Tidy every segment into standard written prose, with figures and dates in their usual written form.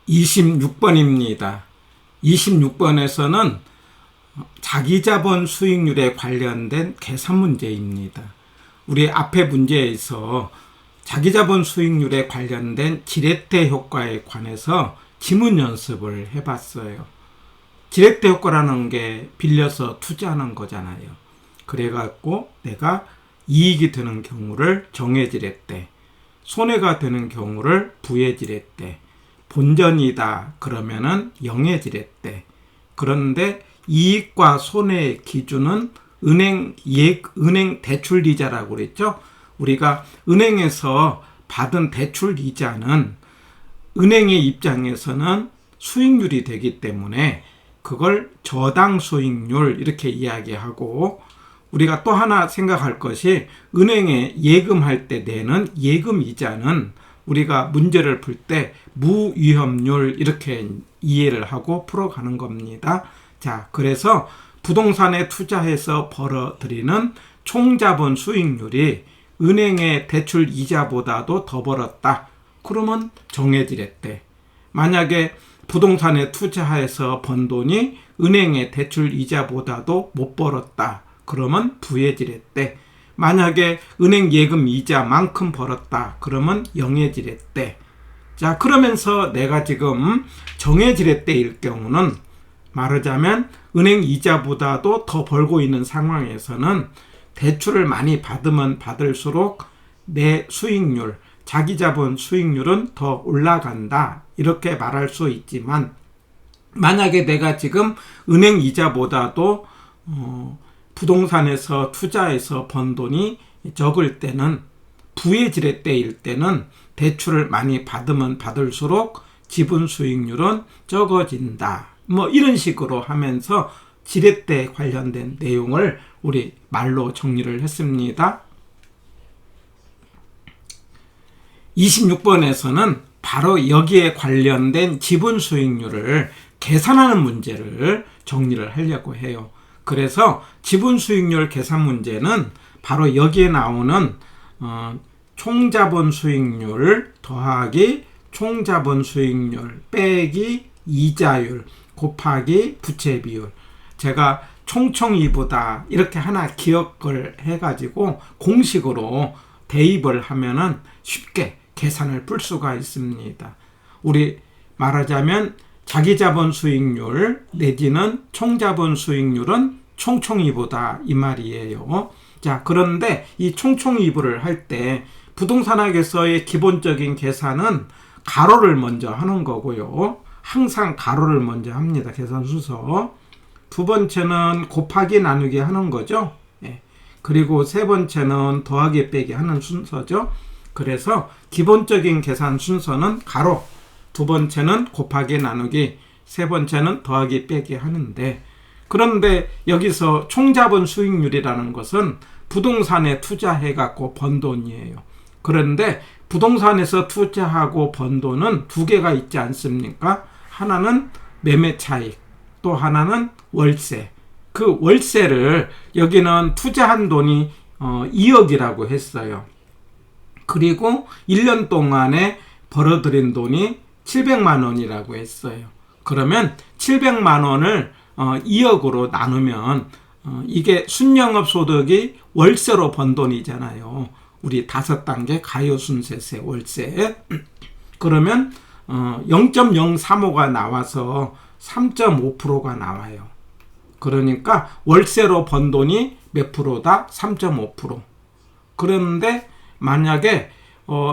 26번입니다. 26번에서는 자기자본 수익률에 관련된 계산 문제입니다. 우리 앞에 문제에서 자기자본 수익률에 관련된 지렛대 효과에 관해서 지문 연습을 해봤어요. 지렛대 효과라는 게 빌려서 투자하는 거잖아요. 그래갖고 내가 이익이 되는 경우를 정해지렛대, 손해가 되는 경우를 부해지렛대, 본전이다 그러면은 영해지렛대. 그런데 이익과 손해의 기준은 은행 대출 이자라고 그랬죠. 우리가 은행에서 받은 대출 이자는 은행의 입장에서는 수익률이 되기 때문에 그걸 저당 수익률 이렇게 이야기하고, 우리가 또 하나 생각할 것이 은행에 예금할 때 내는 예금 이자는 우리가 문제를 풀 때 무위험률 이렇게 이해를 하고 풀어가는 겁니다. 자, 그래서 부동산에 투자해서 벌어들이는 총자본 수익률이 은행의 대출 이자보다도 더 벌었다. 그러면 정해지랬대. 만약에 부동산에 투자해서 번 돈이 은행의 대출 이자보다도 못 벌었다. 그러면 부해지랬대. 만약에 은행 예금 이자만큼 벌었다. 그러면 영해지랬대. 자, 그러면서 내가 지금 정해지랬대일 경우는 말하자면 은행 이자보다도 더 벌고 있는 상황에서는 대출을 많이 받으면 받을수록 내 수익률, 자기자본 수익률은 더 올라간다. 이렇게 말할 수 있지만, 만약에 내가 지금 은행 이자보다도 부동산에서 투자해서 번 돈이 적을 때는, 부해지렛대일 때는 대출을 많이 받으면 받을수록 지분 수익률은 적어진다. 뭐 이런 식으로 하면서 지렛대 관련된 내용을 우리 말로 정리를 했습니다. 26번에서는 바로 여기에 관련된 지분 수익률을 계산하는 문제를 정리를 하려고 해요. 그래서 지분 수익률 계산 문제는 바로 여기에 나오는 총자본 수익률 더하기 총자본 수익률 빼기 이자율 곱하기 부채 비율, 제가 총총이보다 이렇게 하나 기억을 해가지고 공식으로 대입을 하면은 쉽게 계산을 풀 수가 있습니다. 우리 말하자면 자기자본 수익률 내지는 총자본 수익률은 총총이보다 이 말이에요. 자, 그런데 이 총총이보를 할 때 부동산학에서의 기본적인 계산은 가로를 먼저 하는 거고요. 항상 가로를 먼저 합니다. 계산 순서. 두 번째는 곱하기 나누기 하는 거죠. 그리고 세 번째는 더하기 빼기 하는 순서죠. 그래서 기본적인 계산 순서는 가로, 두 번째는 곱하기 나누기, 세 번째는 더하기 빼기 하는데, 그런데 여기서 총자본 수익률이라는 것은 부동산에 투자해갖고 번 돈이에요. 그런데 부동산에서 투자하고 번 돈은 두 개가 있지 않습니까? 하나는 매매 차익, 또 하나는 월세. 그 월세를 여기는 투자한 돈이 2억이라고 했어요. 그리고 1년 동안에 벌어들인 돈이 700만 원이라고 했어요. 그러면 700만 원을 2억으로 나누면 이게 순영업 소득이 월세로 번 돈이잖아요. 우리 5단계 가요순세세 월세. 그러면 0.035가 나와서 3.5%가 나와요. 그러니까 월세로 번 돈이 몇 프로다? 3.5%. 그런데 만약에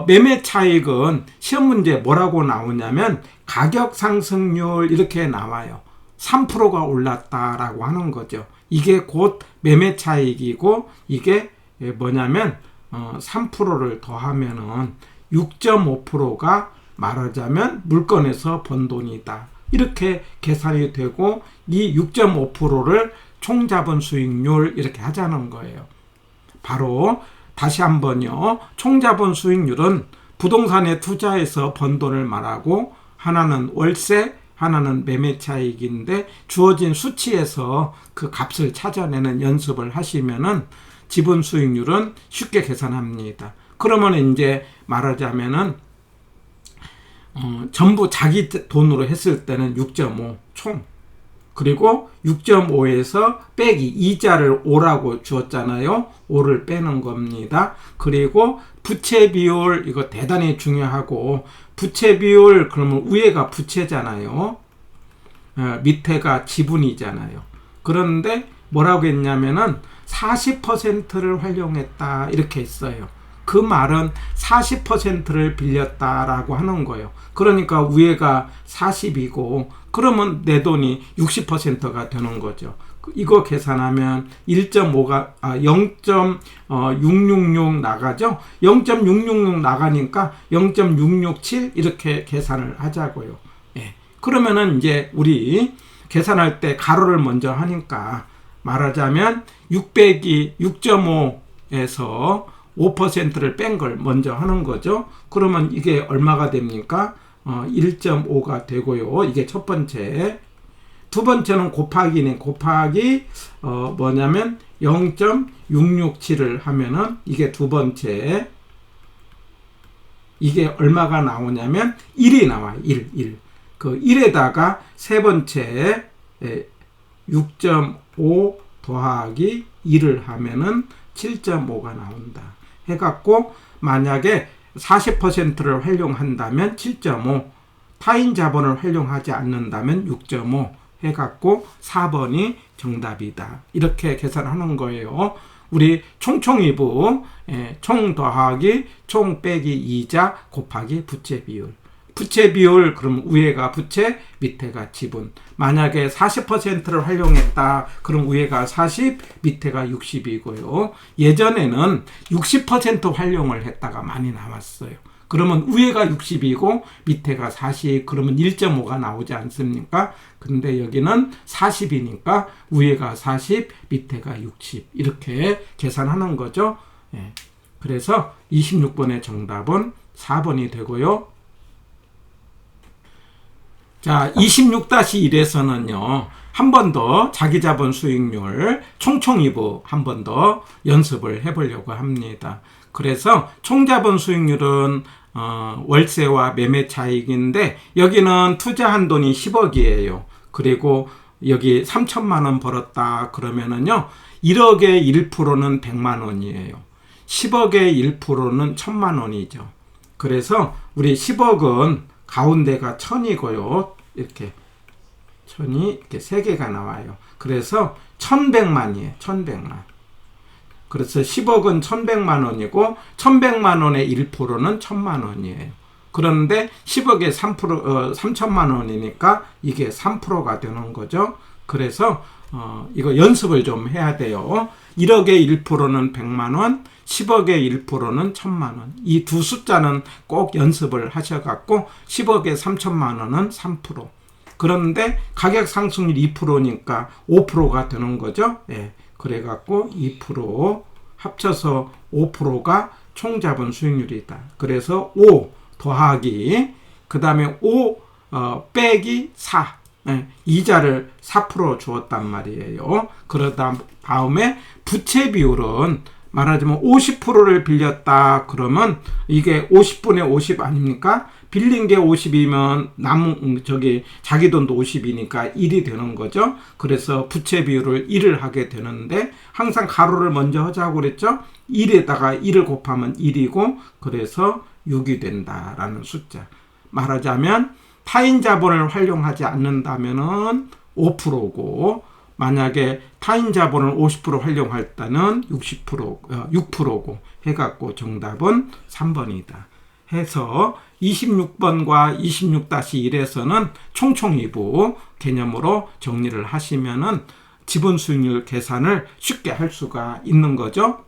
매매 차익은 시험 문제 뭐라고 나오냐면 가격 상승률 이렇게 나와요. 3%가 올랐다라고 하는 거죠. 이게 곧 매매 차익이고, 이게 뭐냐면 3%를 더하면은 6.5%가 말하자면 물건에서 번 돈이다. 이렇게 계산이 되고, 이 6.5%를 총자본 수익률 이렇게 하자는 거예요. 바로 다시 한번요. 총자본 수익률은 부동산에 투자해서 번 돈을 말하고, 하나는 월세, 하나는 매매 차익인데, 주어진 수치에서 그 값을 찾아내는 연습을 하시면은 지분 수익률은 쉽게 계산합니다. 그러면 이제 말하자면은 전부 자기 돈으로 했을 때는 6.5 총. 그리고 6.5에서 빼기 이자를 5라고 주었잖아요. 5를 빼는 겁니다. 그리고 부채 비율 이거 대단히 중요하고 부채 비율 그러면 위에가 부채잖아요. 밑에가 지분이잖아요. 그런데 뭐라고 했냐면은 40%를 활용했다 이렇게 했어요. 그 말은 40%를 빌렸다라고 하는 거예요. 그러니까 위에가 40이고 그러면 내 돈이 60%가 되는 거죠. 이거 계산하면 1.5가 0.666 나가죠. 0.666 나가니까 0.667 이렇게 계산을 하자고요. 예. 그러면은 이제 우리 계산할 때 가로를 먼저 하니까 말하자면 600이 6.5에서 5%를 뺀 걸 먼저 하는 거죠. 그러면 이게 얼마가 됩니까? 1.5가 되고요. 이게 첫 번째. 두 번째는 곱하기네. 곱하기 뭐냐면 0.667을 하면은 이게 두 번째. 이게 얼마가 나오냐면 1이 나와요. 1. 그 1에다가 세 번째 6.5 더하기 2를 하면은 7.5가 나온다. 해갖고 만약에 40%를 활용한다면 7.5, 타인 자본을 활용하지 않는다면 6.5 해갖고 4번이 정답이다. 이렇게 계산하는 거예요. 우리 총총이부 총 더하기 총 빼기 이자 곱하기 부채 비율. 부채 비율 그럼 위에가 부채 밑에가 지분. 만약에 40%를 활용했다 그럼 위에가 40 밑에가 60이고요. 예전에는 60% 활용을 했다가 많이 나왔어요. 그러면 위에가 60이고 밑에가 40 그러면 1.5가 나오지 않습니까? 근데 여기는 40이니까 위에가 40 밑에가 60 이렇게 계산하는 거죠. 예. 그래서 26번의 정답은 4번이 되고요. 자, 26-1에서는요, 한 번 더 자기자본 수익률 총총이부 한 번 더 연습을 해보려고 합니다. 그래서 총자본 수익률은 월세와 매매 차익인데 여기는 투자한 돈이 10억이에요. 그리고 여기 3천만 원 벌었다 그러면은요, 1억의 1%는 100만 원이에요. 10억의 1%는 1000만 원이죠. 그래서 우리 10억은 가운데가 1000이고요. 이렇게 1000이 이렇게 3개가 나와요. 그래서 1100만이에요. 1100만. 그래서 10억은 1100만 원이고 1100만 원의 1%는 1000만 원이에요. 그런데 10억에 3000만 원이니까 이게 3%가 되는 거죠. 그래서 이거 연습을 좀 해야 돼요. 1억의 1%는 100만 원, 10억의 1%는 1000만 원. 이 두 숫자는 꼭 연습을 하셔갖고 10억에 3000만 원은 3%. 그런데 가격 상승률 2%니까 5%가 되는 거죠. 예. 그래갖고 2% 합쳐서 5%가 총자본 수익률이다. 그래서 5 더하기 그 다음에 5 빼기 4 이자를 4% 주었단 말이에요. 그러다 다음에 부채 비율은 말하자면 50%를 빌렸다 그러면 이게 50분의 50 아닙니까? 빌린 게 50이면 자기 돈도 50이니까 1이 되는 거죠. 그래서 부채 비율을 1을 하게 되는데 항상 가로를 먼저 하자고 그랬죠. 1에다가 1을 곱하면 1이고 그래서 6이 된다라는 숫자. 말하자면 타인 자본을 활용하지 않는다면은 5%고 만약에 타인 자본을 50% 활용할 때는 6%고 해갖고 정답은 3번이다. 해서 26번과 26-1에서는 총총이부 개념으로 정리를 하시면은 지분 수익률 계산을 쉽게 할 수가 있는 거죠.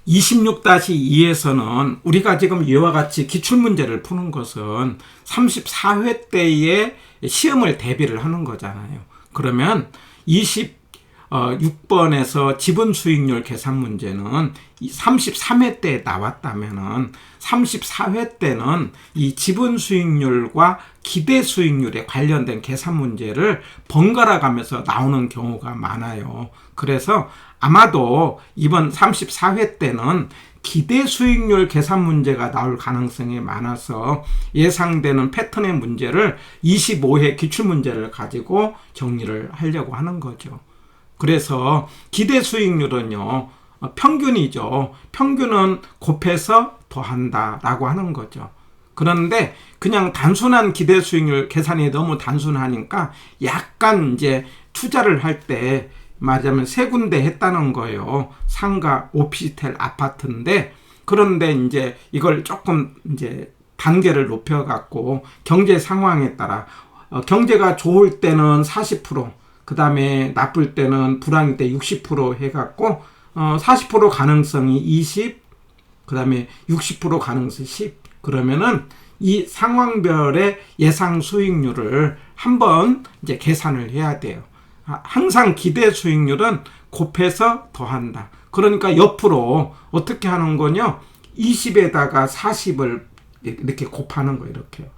26-2에서는 우리가 지금 이와 같이 기출문제를 푸는 것은 34회 때에 시험을 대비를 하는 거잖아요. 그러면 26번에서 지분 수익률 계산 문제는 33회 때 나왔다면은 34회 때는 이 지분 수익률과 기대 수익률에 관련된 계산 문제를 번갈아 가면서 나오는 경우가 많아요. 그래서 아마도 이번 34회 때는 기대 수익률 계산 문제가 나올 가능성이 많아서 예상되는 패턴의 문제를 25회 기출문제를 가지고 정리를 하려고 하는 거죠. 그래서 기대 수익률은요, 평균이죠. 평균은 곱해서 더한다 라고 하는 거죠. 그런데 그냥 단순한 기대 수익률 계산이 너무 단순하니까 약간 이제 투자를 할 때 말하자면 세 군데 했다는 거예요. 상가, 오피스텔, 아파트인데, 그런데 이제 이걸 조금 이제 단계를 높여갖고 경제 상황에 따라 경제가 좋을 때는 40%, 그 다음에 나쁠 때는 불황일 때 60% 해갖고 40% 가능성이 20, 그 다음에 60% 가능성이 10. 그러면은 이 상황별의 예상 수익률을 한번 이제 계산을 해야 돼요. 항상 기대 수익률은 곱해서 더한다. 그러니까 옆으로 어떻게 하는 거냐? 20에다가 40을 이렇게 곱하는 거 이렇게요.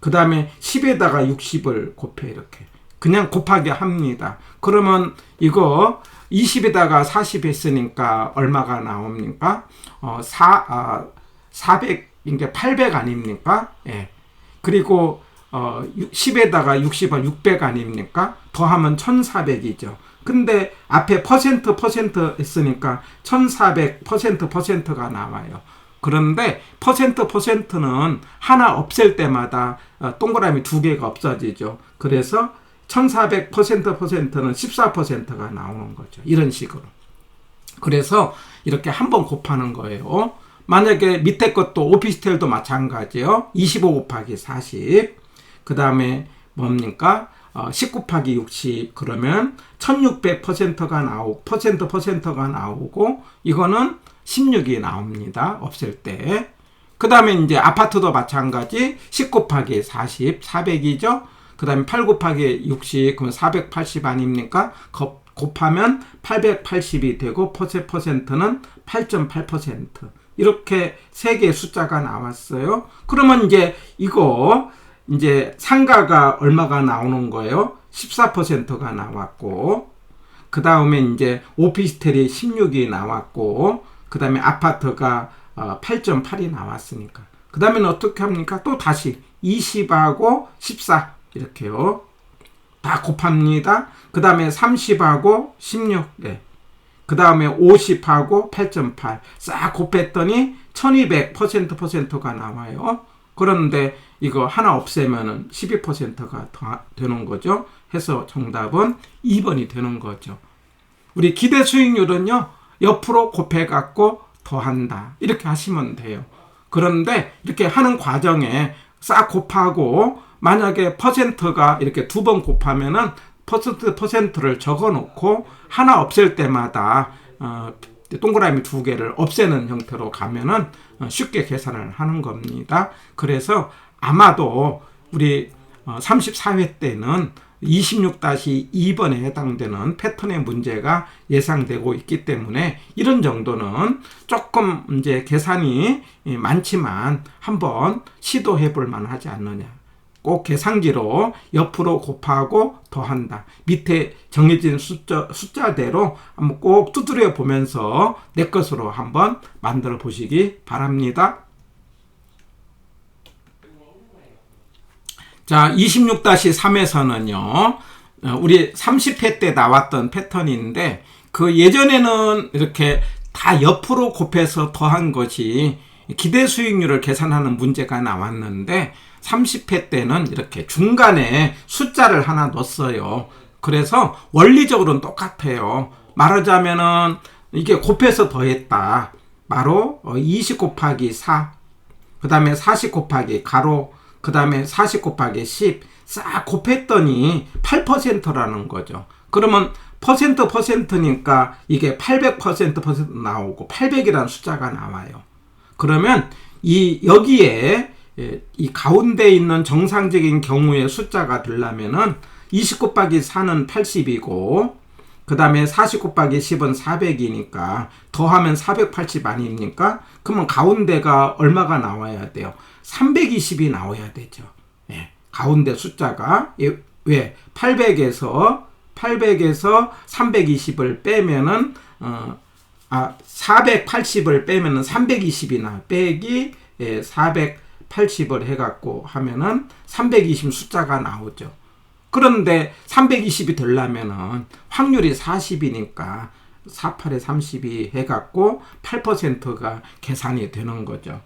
그 다음에 10에다가 60을 곱해 이렇게. 그냥 곱하기 합니다. 그러면 이거 20에다가 40 했으니까 얼마가 나옵니까? 400, 이제 800 아닙니까? 그리고 10에다가 60은 600 아닙니까? 더하면 1400이죠. 근데 앞에 퍼센트 했으니까 1400%가 나와요. 그런데 퍼센트는 하나 없앨 때마다 동그라미 두 개가 없어지죠. 그래서 1400%는 14%가 나오는 거죠. 이런 식으로. 그래서 이렇게 한번 곱하는 거예요. 만약에 밑에 것도 오피스텔도 마찬가지요. 25 곱하기 40. 그 다음에 뭡니까? 10 곱하기 60. 그러면 1600%가 퍼센트가 나오고, 이거는 16이 나옵니다. 없앨 때. 그 다음에 이제 아파트도 마찬가지. 10 곱하기 40. 400이죠? 그 다음에 8 곱하기 60. 그러면 480 아닙니까? 곱하면 880이 되고, 퍼센트는 8.8%. 이렇게 세 개의 숫자가 나왔어요. 그러면 이제 이거 이제 상가가 얼마가 나오는 거예요? 14%가 나왔고, 그 다음에 이제 오피스텔이 16이 나왔고, 그 다음에 아파트가 8.8이 나왔으니까. 그 다음에는 어떻게 합니까? 또 다시 20하고 14 이렇게요. 다 곱합니다. 그 다음에 30하고 16. 그 다음에 50하고 8.8 싹 곱했더니 1200%가 나와요. 그런데 이거 하나 없애면은 12%가 되는 거죠. 해서 정답은 2번이 되는 거죠. 우리 기대 수익률은요, 옆으로 곱해갖고 더한다. 이렇게 하시면 돼요. 그런데 이렇게 하는 과정에 싹 곱하고, 만약에 퍼센트가 이렇게 두 번 곱하면은 퍼센트를 적어 놓고 하나 없앨 때마다 동그라미 두 개를 없애는 형태로 가면은 쉽게 계산을 하는 겁니다. 그래서 아마도 우리 34회 때는 26-2번에 해당되는 패턴의 문제가 예상되고 있기 때문에 이런 정도는 조금 이제 계산이 많지만 한번 시도해 볼 만하지 않느냐. 꼭 계산기로 옆으로 곱하고 더한다. 밑에 정해진 숫자대로 한번 꼭 두드려 보면서 내 것으로 한번 만들어 보시기 바랍니다. 자, 26-3에서는요, 우리 30회 때 나왔던 패턴인데, 그 예전에는 이렇게 다 옆으로 곱해서 더한 것이 기대 수익률을 계산하는 문제가 나왔는데, 30회 때는 이렇게 중간에 숫자를 하나 넣었어요. 그래서 원리적으로는 똑같아요. 말하자면은 이게 곱해서 더했다. 바로 20 곱하기 4, 그 다음에 40 곱하기 가로, 그 다음에 40 곱하기 10 싹 곱했더니 8%라는 거죠. 그러면 퍼센트니까 이게 800% 나오고 800이라는 숫자가 나와요. 그러면 여기에 이 가운데 있는 정상적인 경우의 숫자가 되려면은 20 곱하기 4는 80이고, 그 다음에 40 곱하기 10은 400이니까 더하면 480 아닙니까? 그러면 가운데가 얼마가 나와야 돼요? 320이 나와야 되죠. 가운데 숫자가. 왜? 800에서 320을 빼면은 480을 빼면은 320이나 빼기 480을 해갖고 하면은 320 숫자가 나오죠. 그런데 320이 되려면은 확률이 40이니까 48에 32 해갖고 8%가 계산이 되는 거죠.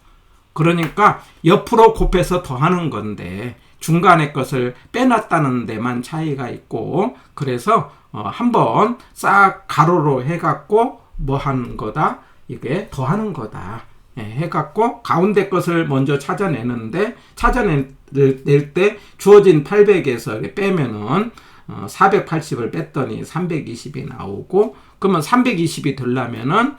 그러니까 옆으로 곱해서 더하는 건데 중간에 것을 빼놨다는 데만 차이가 있고, 그래서 한번 싹 가로로 해갖고 뭐 하는 거다? 이게 더하는 거다. 해갖고 가운데 것을 먼저 찾아내는데, 찾아낼 때 주어진 800에서 빼면은 480을 뺐더니 320이 나오고, 그러면 320이 되려면은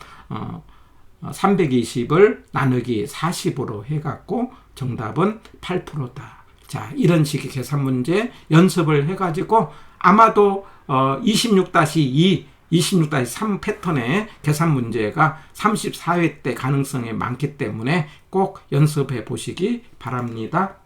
320을 나누기 40으로 해갖고 정답은 8%다. 자, 이런 식의 계산 문제 연습을 해가지고 아마도 26-2, 26-3 패턴의 계산 문제가 34회 때 가능성이 많기 때문에 꼭 연습해 보시기 바랍니다.